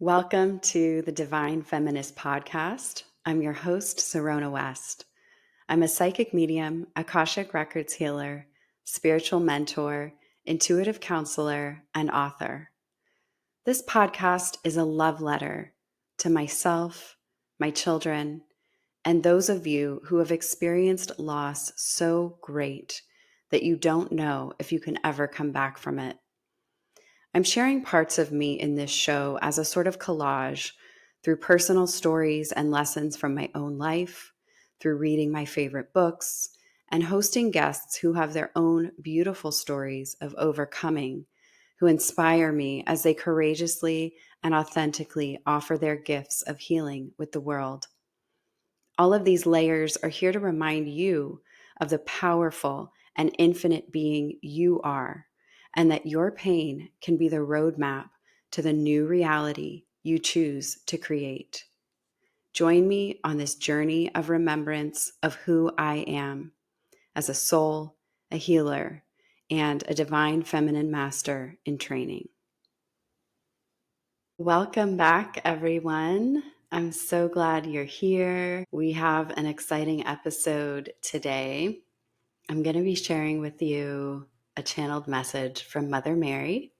Welcome to the Divine Feminist Podcast. I'm your host, Sirona West. I'm a psychic medium, Akashic Records Healer, spiritual mentor, intuitive counselor, and author. This podcast is a love letter to myself, my children, and those of you who have experienced loss so great that you don't know if you can ever come back from it. I'm sharing parts of me in this show as a sort of collage through personal stories and lessons from my own life, through reading my favorite books, and hosting guests who have their own beautiful stories of overcoming, who inspire me as they courageously and authentically offer their gifts of healing with the world. All of these layers are here to remind you of the powerful and infinite being you are, and that your pain can be the roadmap to the new reality you choose to create. Join me on this journey of remembrance of who I am as a soul, a healer, and a divine feminine master in training. Welcome back, everyone. I'm so glad you're here. We have an exciting episode today. I'm going to be sharing with you a channeled message from Mother Mary,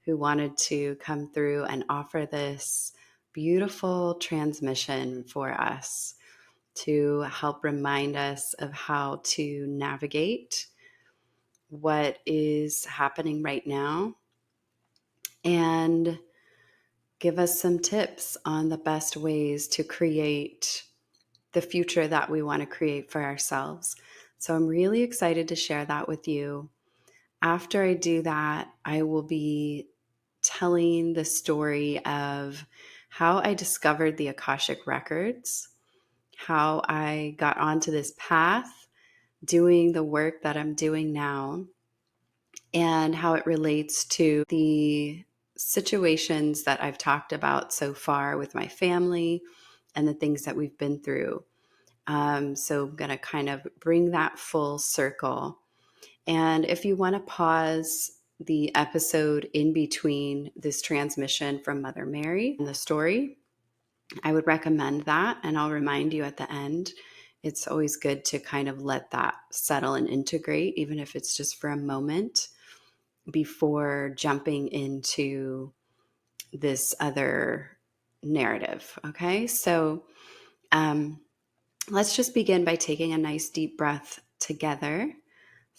who wanted to come through and offer this beautiful transmission for us to help remind us of how to navigate what is happening right now and give us some tips on the best ways to create the future that we want to create for ourselves. So I'm really excited to share that with you. After I do that, I will be telling the story of how I discovered the Akashic Records, how I got onto this path, doing the work that I'm doing now, and how it relates to the situations that I've talked about so far with my family and the things that we've been through. So I'm going to kind of bring that full circle. And if you want to pause the episode in between this transmission from Mother Mary and the story, I would recommend that. And I'll remind you at the end, it's always good to kind of let that settle and integrate, even if it's just for a moment, before jumping into this other narrative. Okay, so let's just begin by taking a nice deep breath together.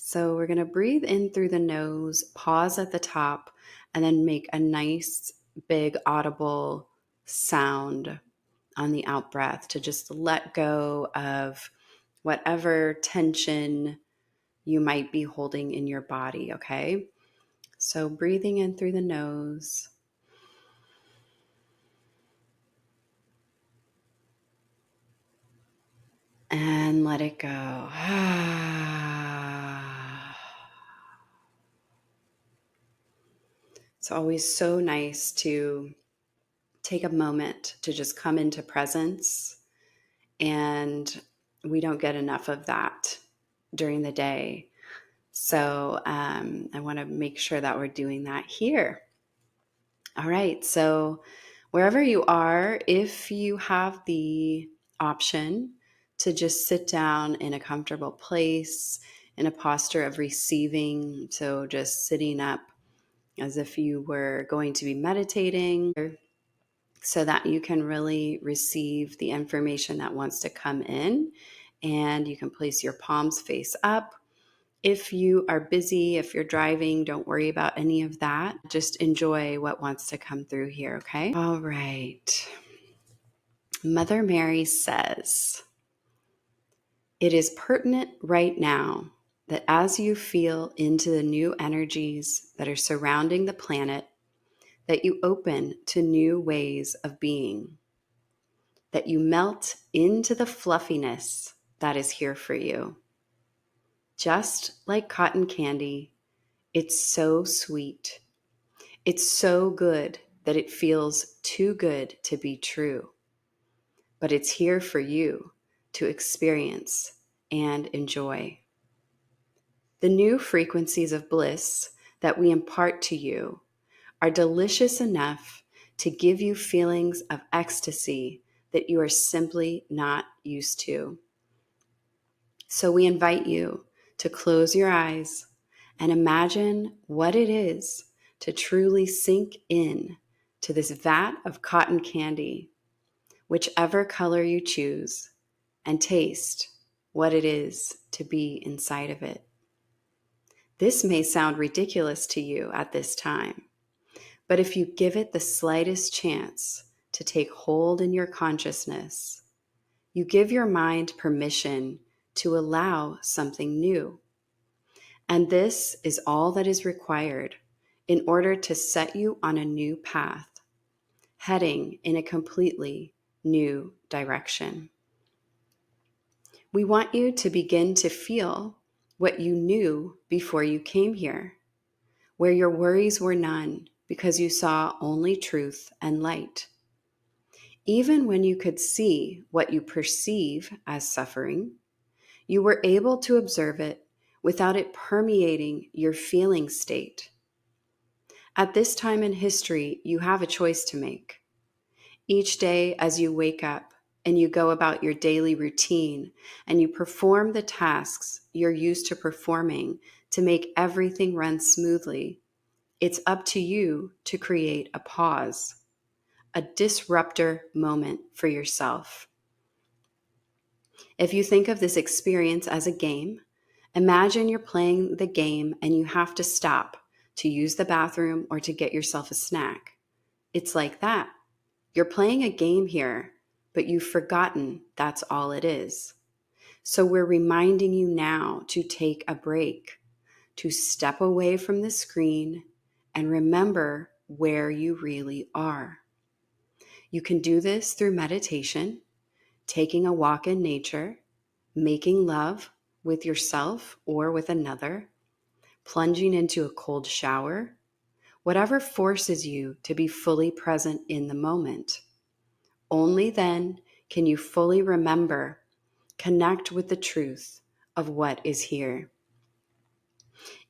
So we're going to breathe in through the nose, pause at the top, and then make a nice, big, audible sound on the out breath to just let go of whatever tension you might be holding in your body, okay? So breathing in through the nose. And let it go. It's always so nice to take a moment to just come into presence, and we don't get enough of that during the day. So I want to make sure that we're doing that here. All right, so wherever you are, if you have the option to just sit down in a comfortable place, in a posture of receiving, so just sitting up as if you were going to be meditating, so that you can really receive the information that wants to come in, and you can place your palms face up. If you are busy, if you're driving, don't worry about any of that. Just enjoy what wants to come through here, okay? All right. Mother Mary says, "It is pertinent right now that as you feel into the new energies that are surrounding the planet, that you open to new ways of being, that you melt into the fluffiness that is here for you. Just like cotton candy, it's so sweet. It's so good that it feels too good to be true. But it's here for you to experience and enjoy. The new frequencies of bliss that we impart to you are delicious enough to give you feelings of ecstasy that you are simply not used to. So we invite you to close your eyes and imagine what it is to truly sink in to this vat of cotton candy, whichever color you choose, and taste what it is to be inside of it. This may sound ridiculous to you at this time, but if you give it the slightest chance to take hold in your consciousness, you give your mind permission to allow something new. And this is all that is required in order to set you on a new path, heading in a completely new direction. We want you to begin to feel what you knew before you came here, where your worries were none because you saw only truth and light. Even when you could see what you perceive as suffering, you were able to observe it without it permeating your feeling state. At this time in history, you have a choice to make. Each day as you wake up and you go about your daily routine and you perform the tasks you're used to performing to make everything run smoothly, it's up to you to create a pause, a disruptor moment for yourself. If you think of this experience as a game, imagine you're playing the game and you have to stop to use the bathroom or to get yourself a snack. It's like that. You're playing a game here, but you've forgotten that's all it is. So we're reminding you now to take a break, to step away from the screen and remember where you really are. You can do this through meditation, taking a walk in nature, making love with yourself or with another, plunging into a cold shower, whatever forces you to be fully present in the moment. Only then can you fully remember, connect with the truth of what is here.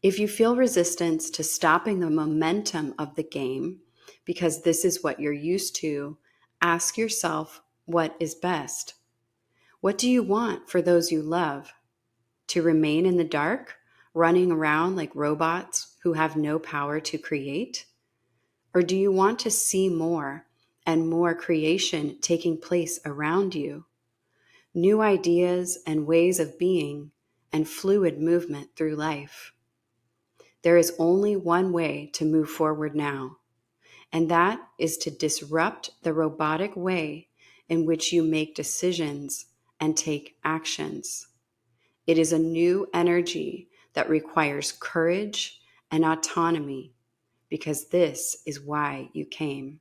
If you feel resistance to stopping the momentum of the game, because this is what you're used to, ask yourself what is best. What do you want for those you love? To remain in the dark, running around like robots who have no power to create? Or do you want to see more and more creation taking place around you? New ideas and ways of being and fluid movement through life. There is only one way to move forward now, and that is to disrupt the robotic way in which you make decisions and take actions. It is a new energy that requires courage and autonomy, because this is why you came.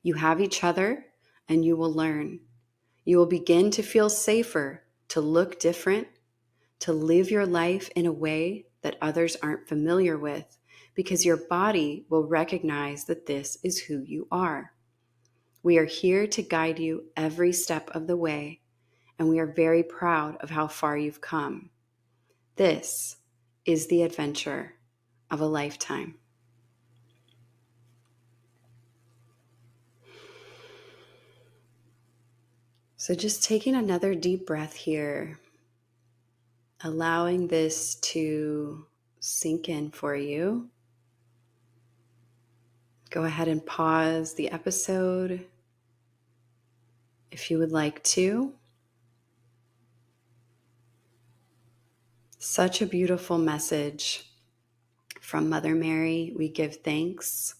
You have each other, and you will learn. You will begin to feel safer, to look different, to live your life in a way that others aren't familiar with, because your body will recognize that this is who you are. We are here to guide you every step of the way, and we are very proud of how far you've come. This is the adventure of a lifetime. So just taking another deep breath here, allowing this to sink in for you. Go ahead and pause the episode if you would like to. Such a beautiful message from Mother Mary. We give thanks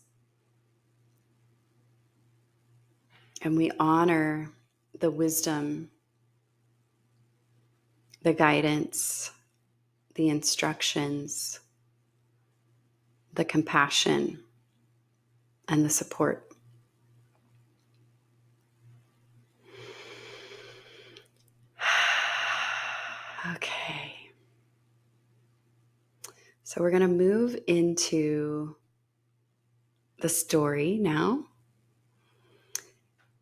and we honor the wisdom, the guidance, the instructions, the compassion, and the support. Okay. So we're going to move into the story now.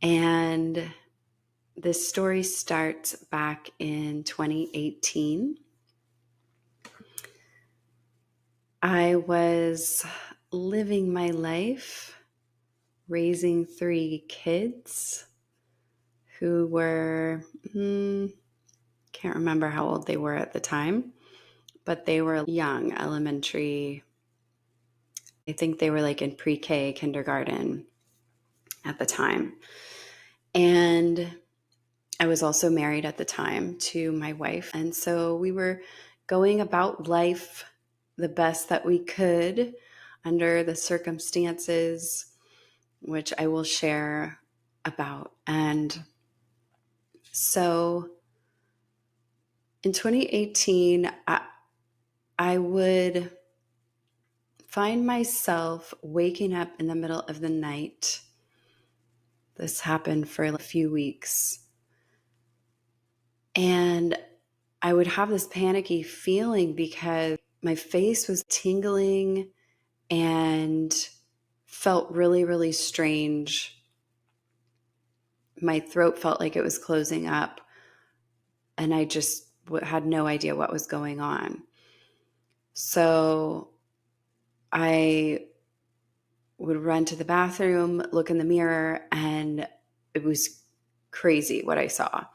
And this story starts back in 2018. I was living my life raising 3 kids who were, can't remember how old they were at the time, but they were young, elementary. I think they were like in pre-K, kindergarten at the time. And I was also married at the time to my wife. And so we were going about life the best that we could under the circumstances, which I will share about. And so in 2018, I would find myself waking up in the middle of the night. This happened for a few weeks. And I would have this panicky feeling because my face was tingling and felt really, really strange. My throat felt like it was closing up, and I just had no idea what was going on. So I would run to the bathroom, look in the mirror, and it was crazy what I saw.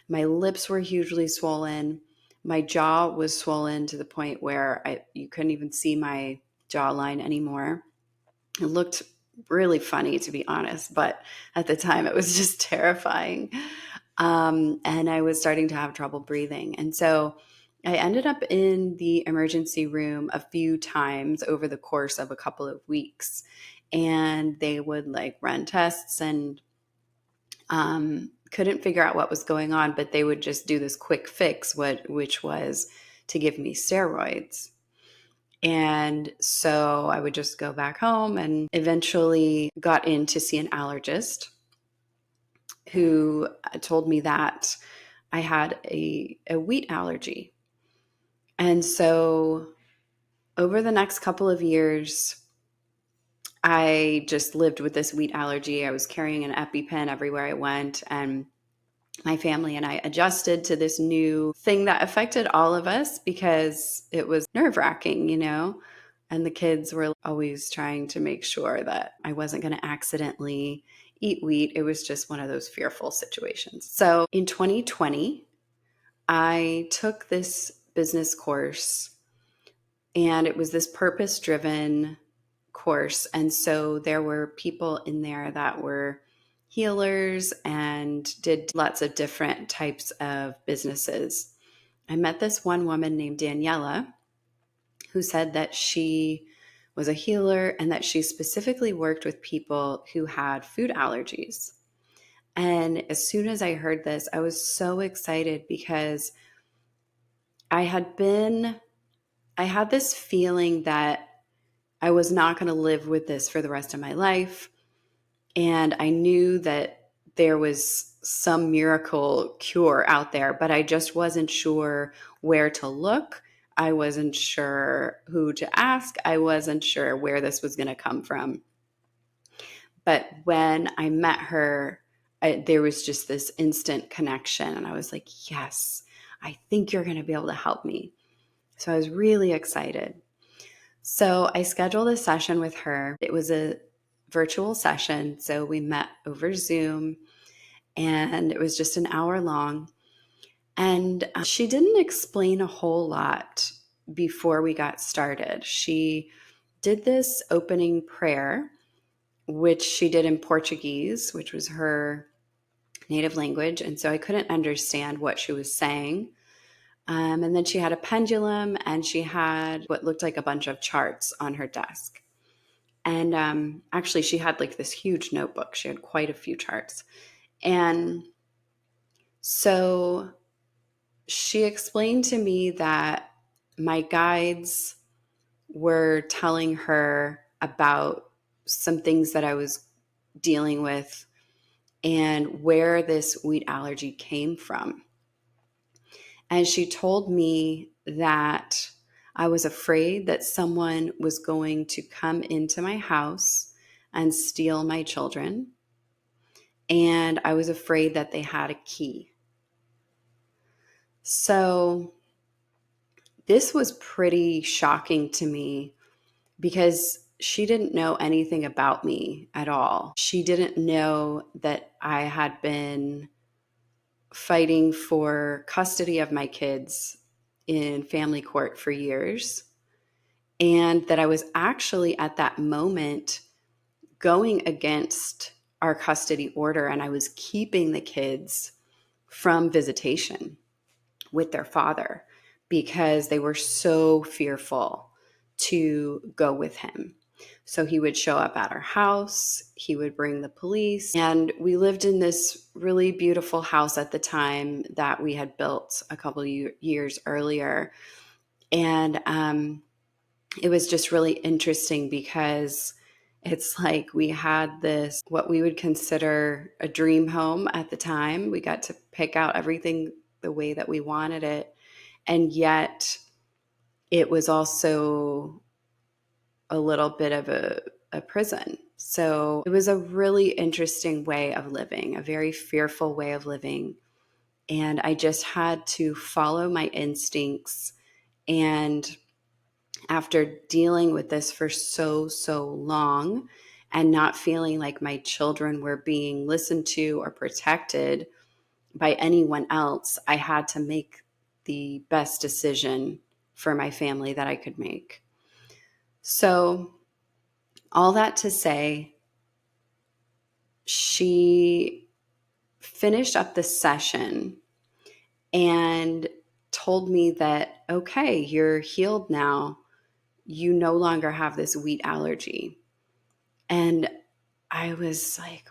My lips were hugely swollen. My jaw was swollen to the point where you couldn't even see my jawline anymore. It looked really funny, to be honest, but at the time it was just terrifying. And I was starting to have trouble breathing. And so I ended up in the emergency room a few times over the course of a couple of weeks. And they would like run tests and couldn't figure out what was going on, but they would just do this quick fix, which was to give me steroids. And so I would just go back home and eventually got in to see an allergist who told me that I had a wheat allergy. And so over the next couple of years, I just lived with this wheat allergy. I was carrying an EpiPen everywhere I went, and my family and I adjusted to this new thing that affected all of us because it was nerve-wracking, and the kids were always trying to make sure that I wasn't going to accidentally eat wheat. It was just one of those fearful situations. So in 2020, I took this business course, and it was this purpose-driven course. And so there were people in there that were healers and did lots of different types of businesses. I met this one woman named Daniela who said that she was a healer and that she specifically worked with people who had food allergies. And as soon as I heard this, I was so excited because I had this feeling that I was not going to live with this for the rest of my life. And I knew that there was some miracle cure out there, but I just wasn't sure where to look. I wasn't sure who to ask. I wasn't sure where this was going to come from. But when I met her, there was just this instant connection. And I was like, yes, I think you're going to be able to help me. So I was really excited. So I scheduled a session with her. It was a virtual session. So we met over Zoom, and it was just an hour long. And she didn't explain a whole lot before we got started. She did this opening prayer, which she did in Portuguese, which was her native language. And so I couldn't understand what she was saying. And then she had a pendulum, and she had what looked like a bunch of charts on her desk. And actually, she had like this huge notebook. She had quite a few charts. And so she explained to me that my guides were telling her about some things that I was dealing with and where this wheat allergy came from. And she told me that I was afraid that someone was going to come into my house and steal my children. And I was afraid that they had a key. So this was pretty shocking to me because she didn't know anything about me at all. She didn't know that I had been fighting for custody of my kids in family court for years, and that I was actually at that moment going against our custody order, and I was keeping the kids from visitation with their father because they were so fearful to go with him. So he would show up at our house, he would bring the police, and we lived in this really beautiful house at the time that we had built a couple of years earlier. And it was just really interesting because it's like we had this, what we would consider a dream home at the time. We got to pick out everything the way that we wanted it. And yet it was also a little bit of a prison. So it was a really interesting way of living, a very fearful way of living. And I just had to follow my instincts. And after dealing with this for so long and not feeling like my children were being listened to or protected by anyone else, I had to make the best decision for my family that I could make. So, all that to say, she finished up the session and told me that, okay, you're healed now. You no longer have this wheat allergy. And I was like,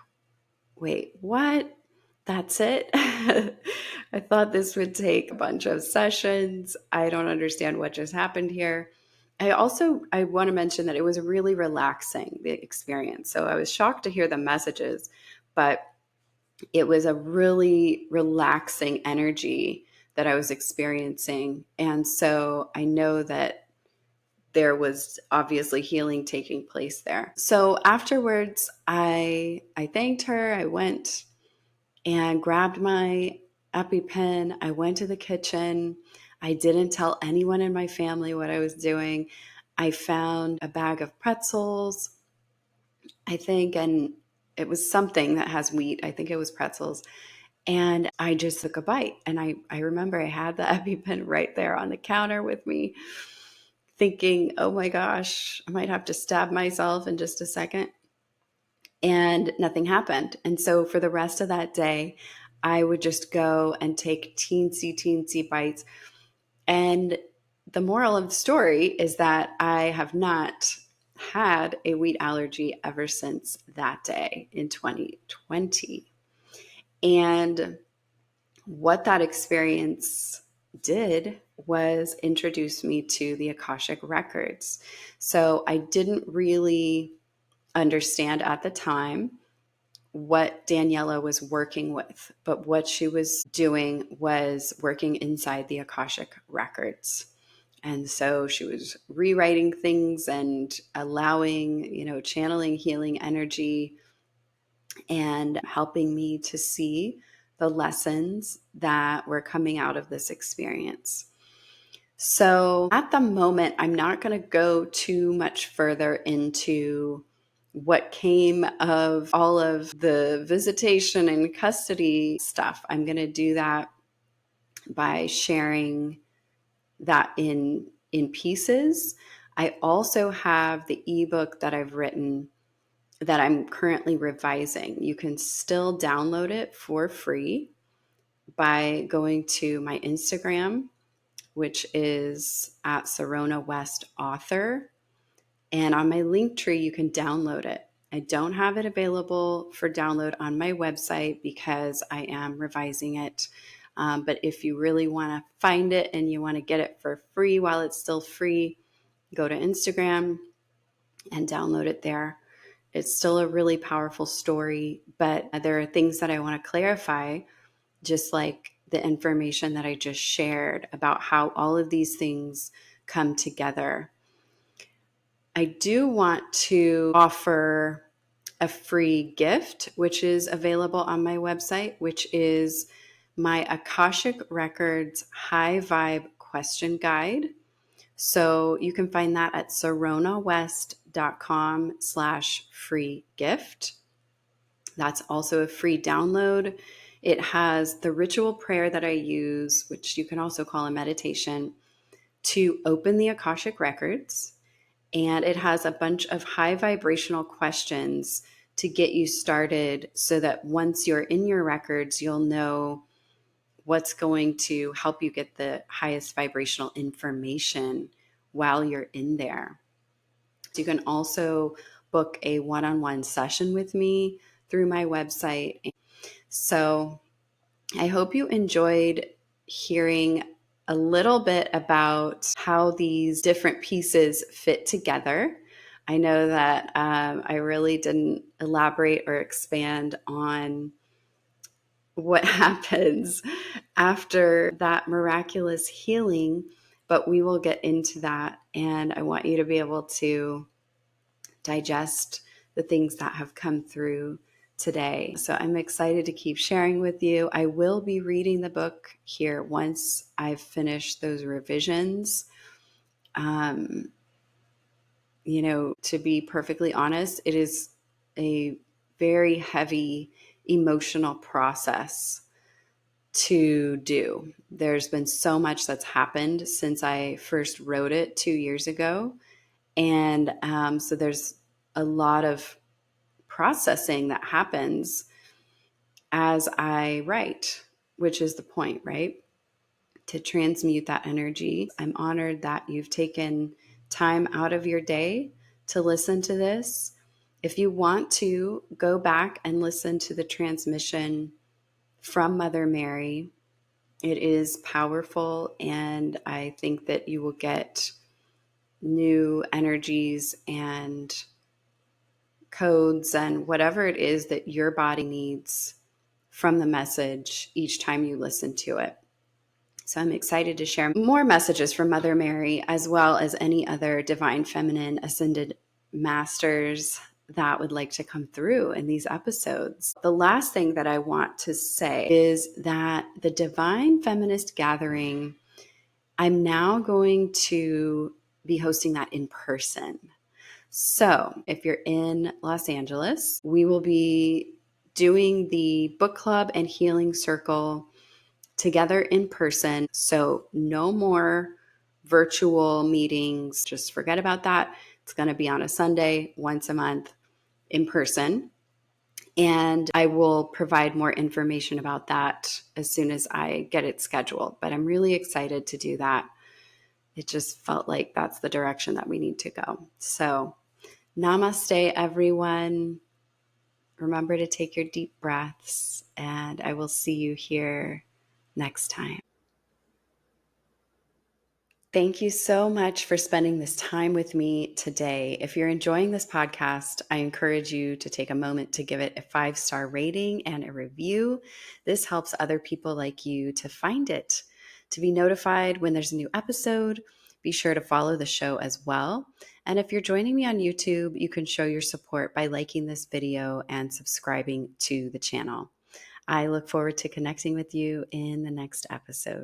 wait, what? That's it? I thought this would take a bunch of sessions. I don't understand what just happened here. I want to mention that it was really relaxing, the experience. So I was shocked to hear the messages, but it was a really relaxing energy that I was experiencing. And so I know that there was obviously healing taking place there. So afterwards, I thanked her. I went and grabbed my EpiPen. I went to the kitchen. I didn't tell anyone in my family what I was doing. I found a bag of pretzels, I think, and it was something that has wheat. I think it was pretzels. And I just took a bite. And I remember I had the EpiPen right there on the counter with me, thinking, oh my gosh, I might have to stab myself in just a second. And nothing happened. And so for the rest of that day, I would just go and take teensy bites. And the moral of the story is that I have not had a wheat allergy ever since that day in 2020. And what that experience did was introduce me to the Akashic Records. So I didn't really understand at the time what Daniela was working with, but what she was doing was working inside the Akashic Records. And so she was rewriting things and allowing, channeling healing energy and helping me to see the lessons that were coming out of this experience. So at the moment, I'm not going to go too much further into what came of all of the visitation and custody stuff. I'm going to do that by sharing that in pieces. I also have the ebook that I've written that I'm currently revising. You can still download it for free by going to my Instagram, which is at Sirona West Author. And on my link tree, you can download it. I don't have it available for download on my website because I am revising it. But if you really want to find it and you want to get it for free while it's still free, go to Instagram and download it there. It's still a really powerful story, but there are things that I want to clarify, just like the information that I just shared about how all of these things come together. I do want to offer a free gift, which is available on my website, which is my Akashic Records High Vibe Question Guide. So you can find that at sironawest.com. FemiNest.com/free gift. That's also a free download. It has the ritual prayer that I use, which you can also call a meditation, to open the Akashic Records. And it has a bunch of high vibrational questions to get you started so that once you're in your records, you'll know what's going to help you get the highest vibrational information while you're in there. You can also book a one-on-one session with me through my website. So I hope you enjoyed hearing a little bit about how these different pieces fit together. I know that I really didn't elaborate or expand on what happens after that miraculous healing, but we will get into that. And I want you to be able to digest the things that have come through today. So I'm excited to keep sharing with you. I will be reading the book here once I've finished those revisions. To be perfectly honest, it is a very heavy emotional process to do. There's been so much that's happened since I first wrote it 2 years ago. And so there's a lot of processing that happens as I write, which is the point, right? To transmute that energy. I'm honored that you've taken time out of your day to listen to this. If you want to, go back and listen to the transmission from Mother Mary. It is powerful, and I think that you will get new energies and codes and whatever it is that your body needs from the message each time you listen to it. So I'm excited to share more messages from Mother Mary, as well as any other divine feminine ascended masters that would like to come through in these episodes. The last thing that I want to say is that the Divine Feminist Gathering, I'm now going to be hosting that in person. So if you're in Los Angeles, we will be doing the book club and healing circle together in person. So no more virtual meetings. Just forget about that. It's going to be on a Sunday, once a month, in person. And I will provide more information about that as soon as I get it scheduled. But I'm really excited to do that. It just felt like that's the direction that we need to go. So namaste, everyone. Remember to take your deep breaths, and I will see you here next time. Thank you so much for spending this time with me today. If you're enjoying this podcast, I encourage you to take a moment to give it a 5-star rating and a review. This helps other people like you to find it. To be notified when there's a new episode, be sure to follow the show as well. And if you're joining me on YouTube, you can show your support by liking this video and subscribing to the channel. I look forward to connecting with you in the next episode.